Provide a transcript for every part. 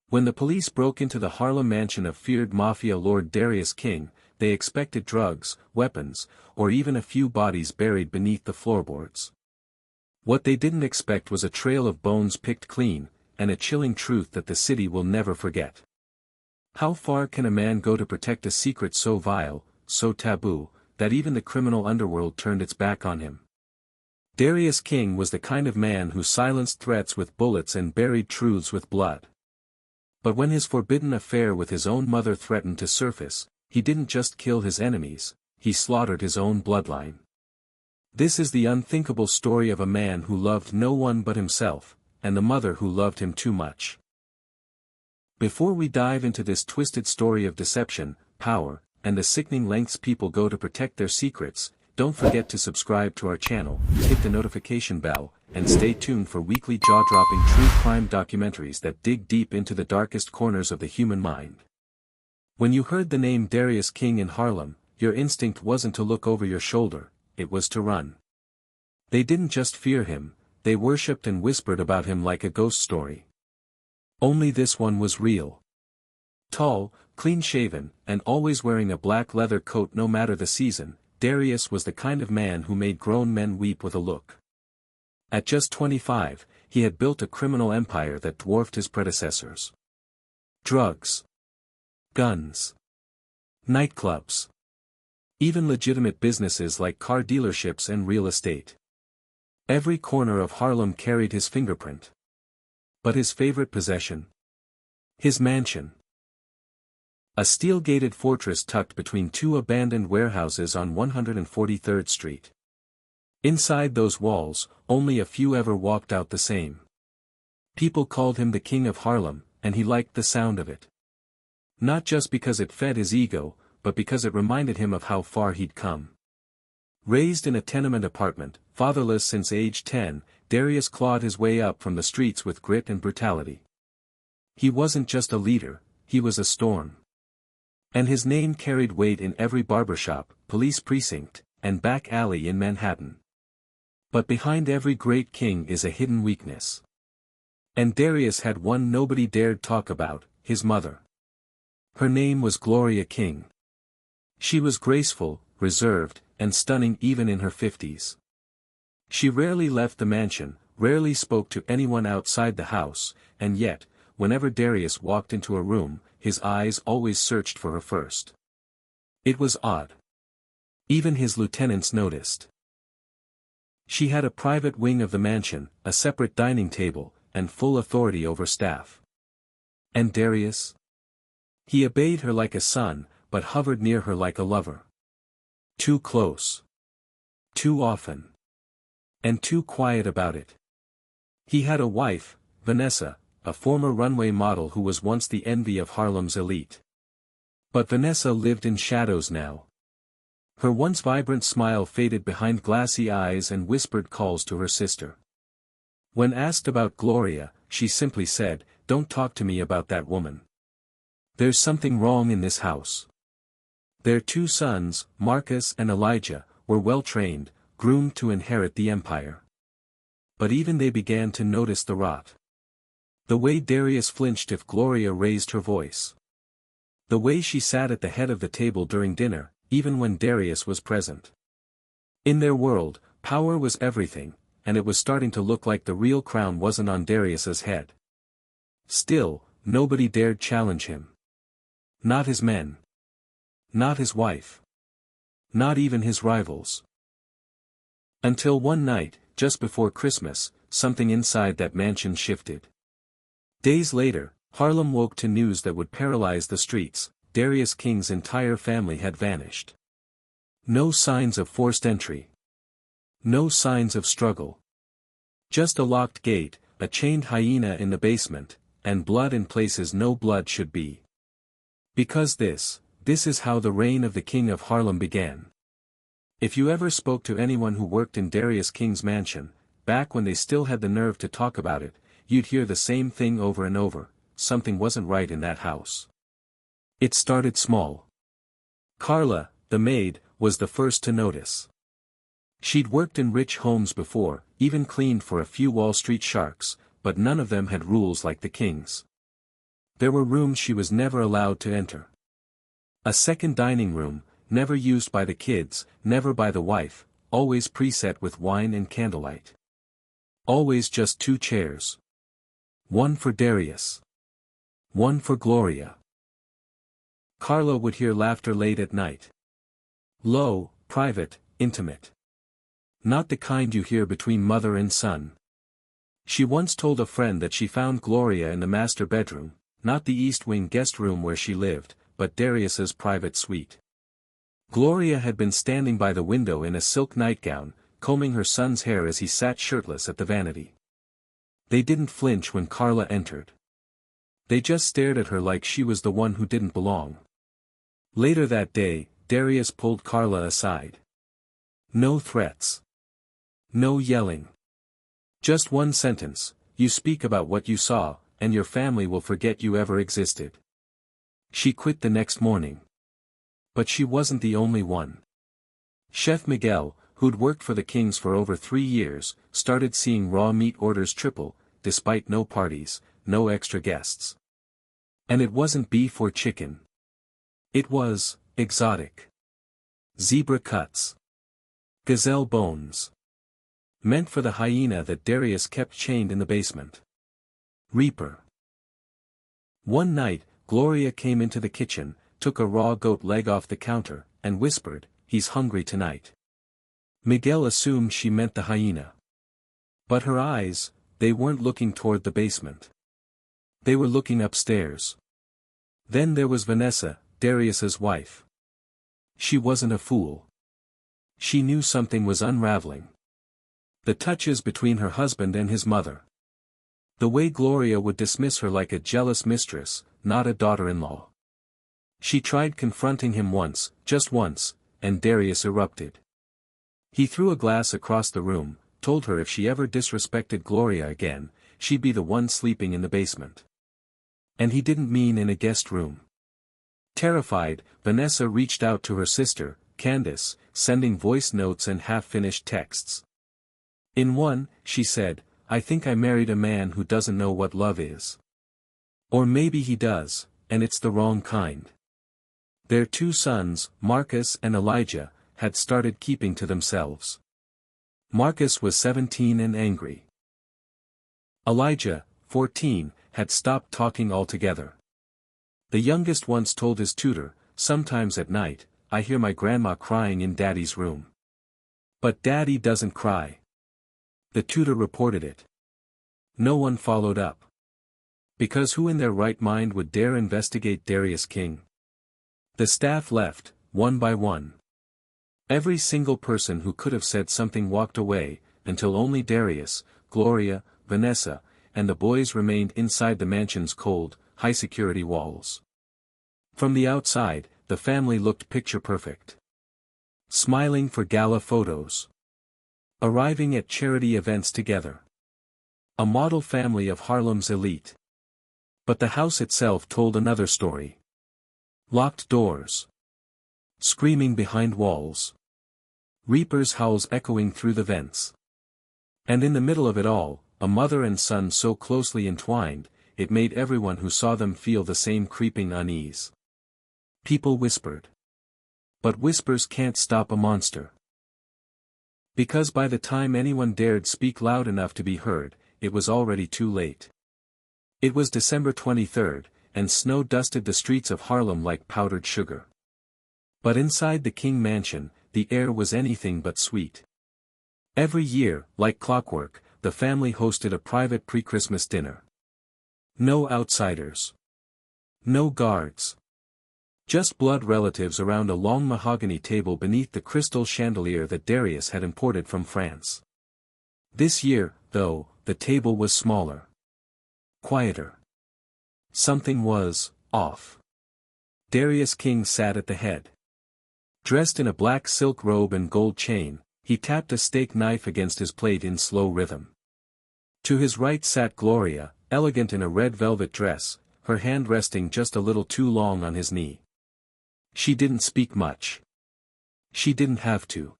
When the police broke into the Harlem mansion of feared Mafia lord Darius King, they expected drugs, weapons, or even a few bodies buried beneath the floorboards. What they didn't expect was a trail of bones picked clean, and a chilling truth that the city will never forget. How far can a man go to protect a secret so vile, so taboo, that even the criminal underworld turned its back on him? Darius King was the kind of man who silenced threats with bullets and buried truths with blood. But when his forbidden affair with his own mother threatened to surface, he didn't just kill his enemies, he slaughtered his own bloodline. This is the unthinkable story of a man who loved no one but himself, and the mother who loved him too much. Before we dive into this twisted story of deception, power, and the sickening lengths people go to protect their secrets, don't forget to subscribe to our channel, hit the notification bell, and stay tuned for weekly jaw-dropping true crime documentaries that dig deep into the darkest corners of the human mind. When you heard the name Darius King in Harlem, your instinct wasn't to look over your shoulder, it was to run. They didn't just fear him, they worshipped and whispered about him like a ghost story. Only this one was real. Tall, clean-shaven, and always wearing a black leather coat no matter the season, Darius was the kind of man who made grown men weep with a look. At just 25, he had built a criminal empire that dwarfed his predecessors. Drugs. Guns. Nightclubs. Even legitimate businesses like car dealerships and real estate. Every corner of Harlem carried his fingerprint. But his favorite possession? His mansion. A steel-gated fortress tucked between two abandoned warehouses on 143rd Street. Inside those walls, only a few ever walked out the same. People called him the King of Harlem, and he liked the sound of it. Not just because it fed his ego, but because it reminded him of how far he'd come. Raised in a tenement apartment, fatherless since age 10, Darius clawed his way up from the streets with grit and brutality. He wasn't just a leader, he was a storm. And his name carried weight in every barbershop, police precinct, and back alley in Manhattan. But behind every great king is a hidden weakness. And Darius had one nobody dared talk about, his mother. Her name was Gloria King. She was graceful, reserved, and stunning even in her 50s. She rarely left the mansion, rarely spoke to anyone outside the house, and yet, whenever Darius walked into a room, his eyes always searched for her first. It was odd. Even his lieutenants noticed. She had a private wing of the mansion, a separate dining table, and full authority over staff. And Darius? He obeyed her like a son, but hovered near her like a lover. Too close. Too often. And too quiet about it. He had a wife, Vanessa, a former runway model who was once the envy of Harlem's elite. But Vanessa lived in shadows now. Her once vibrant smile faded behind glassy eyes and whispered calls to her sister. When asked about Gloria, she simply said, "Don't talk to me about that woman. There's something wrong in this house." Their two sons, Marcus and Elijah, were well-trained, groomed to inherit the empire. But even they began to notice the rot. The way Darius flinched if Gloria raised her voice. The way she sat at the head of the table during dinner, even when Darius was present. In their world, power was everything, and it was starting to look like the real crown wasn't on Darius's head. Still, nobody dared challenge him. Not his men. Not his wife. Not even his rivals. Until one night, just before Christmas, something inside that mansion shifted. Days later, Harlem woke to news that would paralyze the streets. Darius King's entire family had vanished. No signs of forced entry. No signs of struggle. Just a locked gate, a chained hyena in the basement, and blood in places no blood should be. Because this is how the reign of the King of Harlem began. If you ever spoke to anyone who worked in Darius King's mansion, back when they still had the nerve to talk about it, you'd hear the same thing over and over: something wasn't right in that house. It started small. Carla, the maid, was the first to notice. She'd worked in rich homes before, even cleaned for a few Wall Street sharks, but none of them had rules like the King's. There were rooms she was never allowed to enter. A second dining room, never used by the kids, never by the wife, always preset with wine and candlelight. Always just 2 chairs. One for Darius. One for Gloria. Carla would hear laughter late at night. Low, private, intimate. Not the kind you hear between mother and son. She once told a friend that she found Gloria in the master bedroom, not the East Wing guest room where she lived, but Darius's private suite. Gloria had been standing by the window in a silk nightgown, combing her son's hair as he sat shirtless at the vanity. They didn't flinch when Carla entered. They just stared at her like she was the one who didn't belong. Later that day, Darius pulled Carla aside. No threats. No yelling. Just one sentence: you speak about what you saw, and your family will forget you ever existed. She quit the next morning. But she wasn't the only one. Chef Miguel, who'd worked for the Kings for over 3 years, started seeing raw meat orders triple, despite no parties, no extra guests. And it wasn't beef or chicken. It was exotic. Zebra cuts. Gazelle bones. Meant for the hyena that Darius kept chained in the basement. Reaper. One night, Gloria came into the kitchen, took a raw goat leg off the counter, and whispered, "He's hungry tonight." Miguel assumed she meant the hyena. But her eyes, they weren't looking toward the basement. They were looking upstairs. Then there was Vanessa, Darius's wife. She wasn't a fool. She knew something was unraveling. The touches between her husband and his mother. The way Gloria would dismiss her like a jealous mistress, not a daughter-in-law. She tried confronting him once, just once, and Darius erupted. He threw a glass across the room, told her if she ever disrespected Gloria again, she'd be the one sleeping in the basement. And he didn't mean in a guest room. Terrified, Vanessa reached out to her sister, Candace, sending voice notes and half-finished texts. In one, she said, "I think I married a man who doesn't know what love is. Or maybe he does, and it's the wrong kind." Their 2 sons, Marcus and Elijah, had started keeping to themselves. Marcus was 17 and angry. Elijah, 14, had stopped talking altogether. The youngest once told his tutor, "Sometimes at night, I hear my grandma crying in Daddy's room. But Daddy doesn't cry." The tutor reported it. No one followed up. Because who in their right mind would dare investigate Darius King? The staff left, one by one. Every single person who could have said something walked away, until only Darius, Gloria, Vanessa, and the boys remained inside the mansion's cold, high-security walls. From the outside, the family looked picture-perfect. Smiling for gala photos. Arriving at charity events together. A model family of Harlem's elite. But the house itself told another story. Locked doors. Screaming behind walls. Reapers' howls echoing through the vents. And in the middle of it all, a mother and son so closely entwined, it made everyone who saw them feel the same creeping unease. People whispered. But whispers can't stop a monster. Because by the time anyone dared speak loud enough to be heard, it was already too late. It was December 23rd, and snow dusted the streets of Harlem like powdered sugar. But inside the King mansion, the air was anything but sweet. Every year, like clockwork, the family hosted a private pre-Christmas dinner. No outsiders. No guards. Just blood relatives around a long mahogany table beneath the crystal chandelier that Darius had imported from France. This year, though, the table was smaller. Quieter. Something was off. Darius King sat at the head. Dressed in a black silk robe and gold chain, he tapped a steak knife against his plate in slow rhythm. To his right sat Gloria, elegant in a red velvet dress, her hand resting just a little too long on his knee. She didn't speak much. She didn't have to.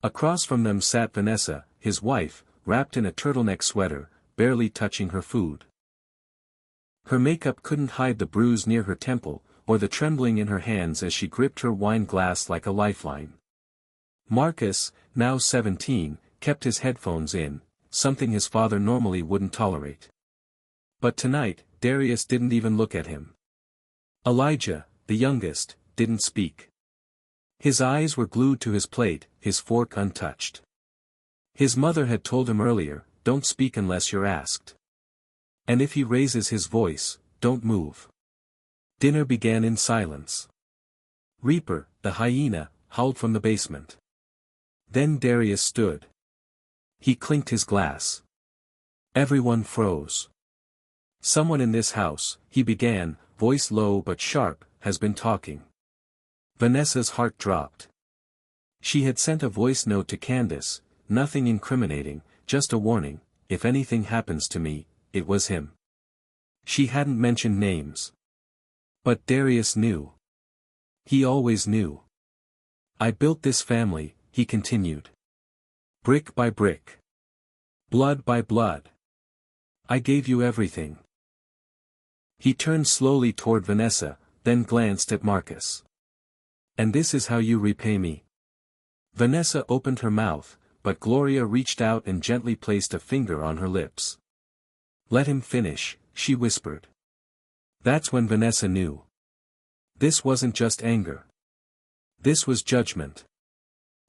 Across from them sat Vanessa, his wife, wrapped in a turtleneck sweater, barely touching her food. Her makeup couldn't hide the bruise near her temple, or the trembling in her hands as she gripped her wine glass like a lifeline. Marcus, now 17, kept his headphones in, something his father normally wouldn't tolerate. But tonight, Darius didn't even look at him. Elijah, the youngest, didn't speak. His eyes were glued to his plate, his fork untouched. His mother had told him earlier, "Don't speak unless you're asked. And if he raises his voice, don't move." Dinner began in silence. Reaper, the hyena, howled from the basement. Then Darius stood. He clinked his glass. Everyone froze. "Someone in this house," he began, voice low but sharp, "has been talking." Vanessa's heart dropped. She had sent a voice note to Candace, nothing incriminating, just a warning, "If anything happens to me, it was him." She hadn't mentioned names. But Darius knew. He always knew. "I built this family," he continued. "Brick by brick. Blood by blood. I gave you everything." He turned slowly toward Vanessa, then glanced at Marcus. "And this is how you repay me?" Vanessa opened her mouth, but Gloria reached out and gently placed a finger on her lips. "Let him finish," she whispered. That's when Vanessa knew. This wasn't just anger. This was judgment.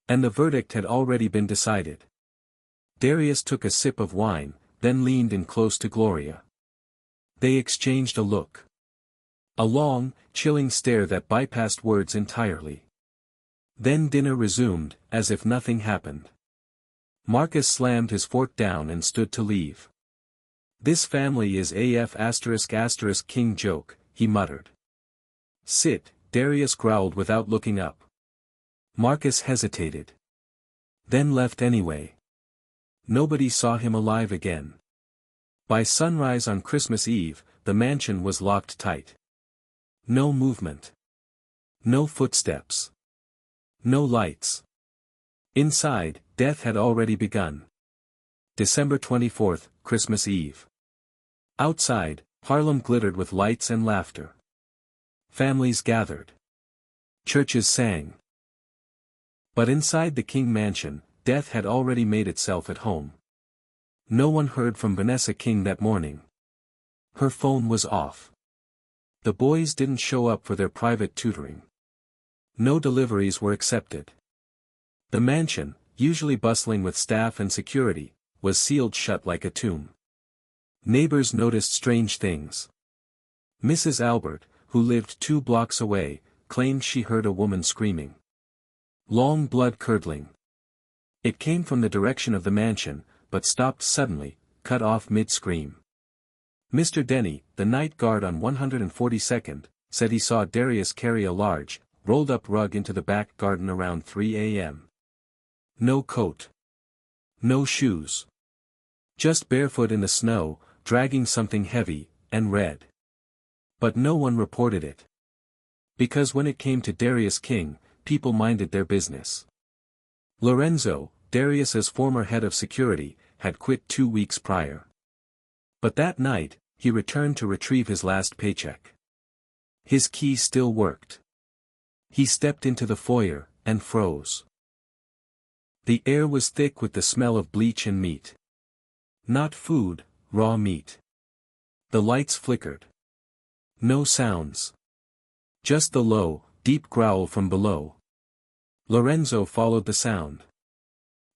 And the verdict had already been decided. Darius took a sip of wine, then leaned in close to Gloria. They exchanged a look. A long, chilling stare that bypassed words entirely. Then dinner resumed, as if nothing happened. Marcus slammed his fork down and stood to leave. "This family is AF *** king joke," he muttered. "Sit," Darius growled without looking up. Marcus hesitated. Then left anyway. Nobody saw him alive again. By sunrise on Christmas Eve, the mansion was locked tight. No movement. No footsteps. No lights. Inside, death had already begun. December 24th, Christmas Eve. Outside, Harlem glittered with lights and laughter. Families gathered. Churches sang. But inside the King mansion, death had already made itself at home. No one heard from Vanessa King that morning. Her phone was off. The boys didn't show up for their private tutoring. No deliveries were accepted. The mansion, usually bustling with staff and security, was sealed shut like a tomb. Neighbors noticed strange things. Mrs. Albert, who lived 2 blocks away, claimed she heard a woman screaming. Long blood-curdling. It came from the direction of the mansion, but stopped suddenly, cut off mid-scream. Mr. Denny, the night guard on 142nd, said he saw Darius carry a large, rolled-up rug into the back garden around 3 a.m. No coat. No shoes. Just barefoot in the snow, dragging something heavy, and red. But no one reported it. Because when it came to Darius King, people minded their business. Lorenzo, Darius's former head of security, had quit 2 weeks prior. But that night, he returned to retrieve his last paycheck. His key still worked. He stepped into the foyer, and froze. The air was thick with the smell of bleach and meat. Not food, raw meat. The lights flickered. No sounds. Just the low, deep growl from below. Lorenzo followed the sound.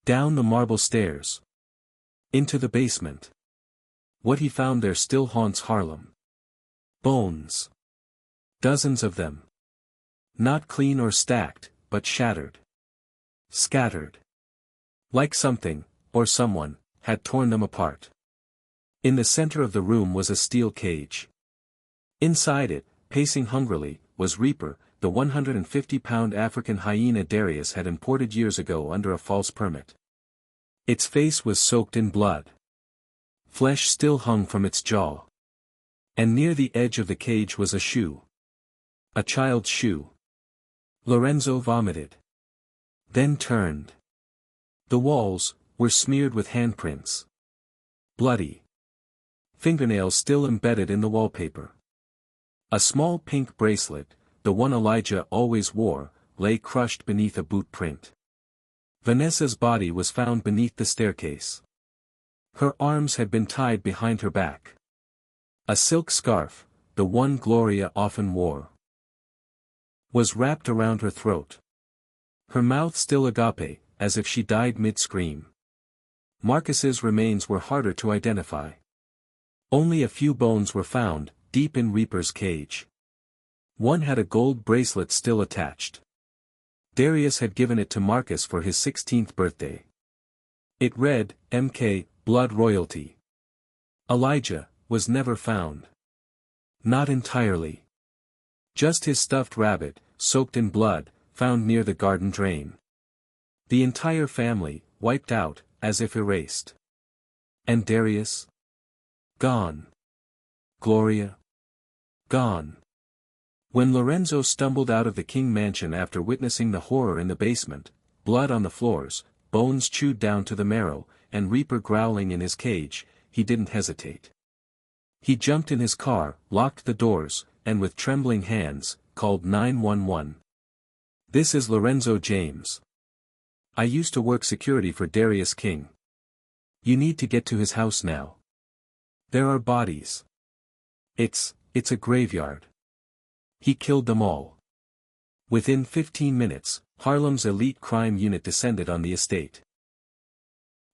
Down the marble stairs. Into the basement. What he found there still haunts Harlem. Bones. Dozens of them. Not clean or stacked, but shattered. Scattered. Like something, or someone, had torn them apart. In the center of the room was a steel cage. Inside it, pacing hungrily, was Reaper, the 150-pound African hyena Darius had imported years ago under a false permit. Its face was soaked in blood. Flesh still hung from its jaw. And near the edge of the cage was a shoe. A child's shoe. Lorenzo vomited. Then turned. The walls were smeared with handprints. Bloody. fingernails still embedded in the wallpaper. A small pink bracelet, the one Elijah always wore, lay crushed beneath a boot print. Vanessa's body was found beneath the staircase. Her arms had been tied behind her back. A silk scarf, the one Gloria often wore, was wrapped around her throat. Her mouth still agape, as if she died mid-scream. Marcus's remains were harder to identify. Only a few bones were found, deep in Reaper's cage. One had a gold bracelet still attached. Darius had given it to Marcus for his 16th birthday. It read, "MK, Blood Royalty." Elijah was never found. Not entirely. Just his stuffed rabbit, soaked in blood, found near the garden drain. The entire family, wiped out, as if erased. And Darius? Gone. Gloria? Gone. When Lorenzo stumbled out of the King mansion after witnessing the horror in the basement, blood on the floors, bones chewed down to the marrow, and Reaper growling in his cage, he didn't hesitate. He jumped in his car, locked the doors, and with trembling hands, called 911. "This is Lorenzo James. I used to work security for Darius King. You need to get to his house now. There are bodies. It's a graveyard. He killed them all." Within 15 minutes, Harlem's elite crime unit descended on the estate.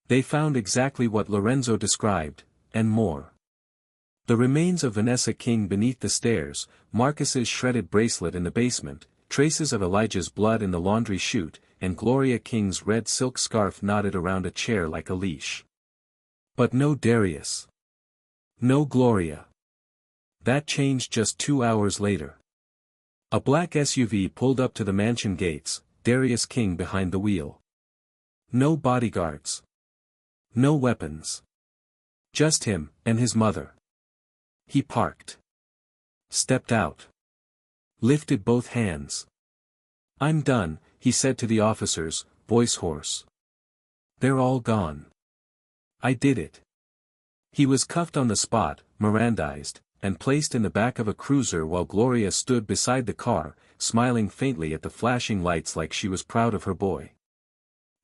They found exactly what Lorenzo described, and more. The remains of Vanessa King beneath the stairs, Marcus's shredded bracelet in the basement, traces of Elijah's blood in the laundry chute, and Gloria King's red silk scarf knotted around a chair like a leash. But no Darius. No Gloria. That changed just 2 hours later. A black SUV pulled up to the mansion gates, Darius King behind the wheel. No bodyguards. No weapons. Just him, and his mother. He parked. Stepped out. Lifted both hands. "I'm done," he said to the officers, voice hoarse. "They're all gone. I did it." He was cuffed on the spot, Mirandized, and placed in the back of a cruiser while Gloria stood beside the car, smiling faintly at the flashing lights like she was proud of her boy.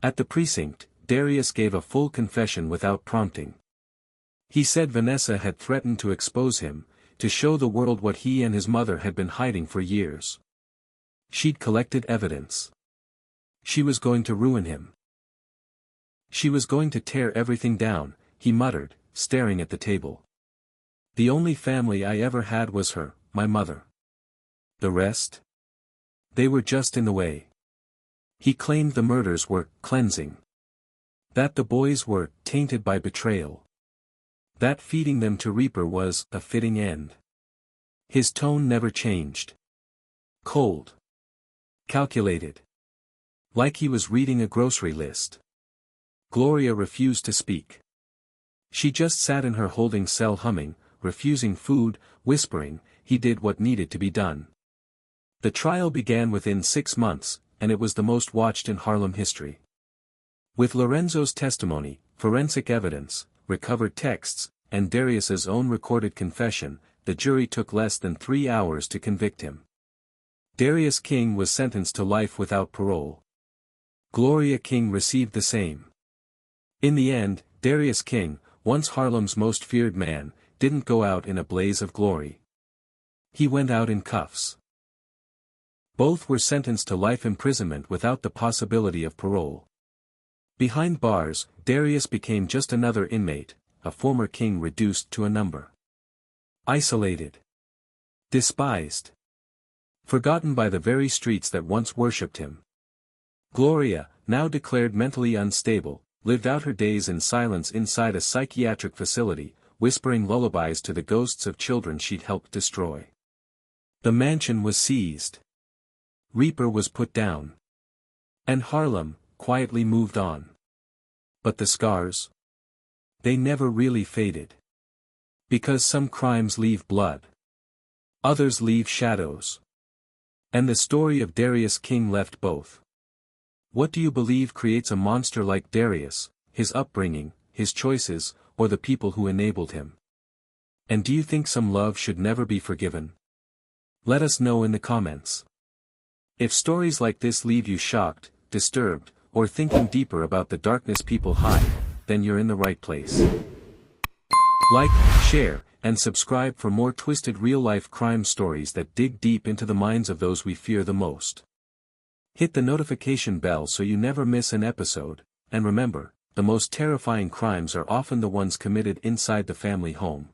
At the precinct, Darius gave a full confession without prompting. He said Vanessa had threatened to expose him, to show the world what he and his mother had been hiding for years. She'd collected evidence. She was going to ruin him. She was going to tear everything down, he muttered, staring at the table. "The only family I ever had was her, my mother. The rest? They were just in the way." He claimed the murders were cleansing. That the boys were tainted by betrayal. That feeding them to Reaper was a fitting end. His tone never changed. Cold. Calculated. Like he was reading a grocery list. Gloria refused to speak. She just sat in her holding cell humming, refusing food, whispering, he did what needed to be done. The trial began within 6 months, and it was the most watched in Harlem history. With Lorenzo's testimony, forensic evidence, recovered texts, and Darius's own recorded confession, the jury took less than 3 hours to convict him. Darius King was sentenced to life without parole. Gloria King received the same. In the end, Darius King, once Harlem's most feared man, didn't go out in a blaze of glory. He went out in cuffs. Both were sentenced to life imprisonment without the possibility of parole. Behind bars, Darius became just another inmate, a former king reduced to a number. Isolated. Despised. Forgotten by the very streets that once worshipped him. Gloria, now declared mentally unstable, lived out her days in silence inside a psychiatric facility, whispering lullabies to the ghosts of children she'd helped destroy. The mansion was seized. Reaper was put down. And Harlem, quietly moved on. But the scars? They never really faded. Because some crimes leave blood. Others leave shadows. And the story of Darius King left both. What do you believe creates a monster like Darius, his upbringing, his choices, or the people who enabled him? And do you think some love should never be forgiven? Let us know in the comments. If stories like this leave you shocked, disturbed, or thinking deeper about the darkness people hide, then you're in the right place. Like, share, and subscribe for more twisted real-life crime stories that dig deep into the minds of those we fear the most. Hit the notification bell so you never miss an episode, and remember, the most terrifying crimes are often the ones committed inside the family home.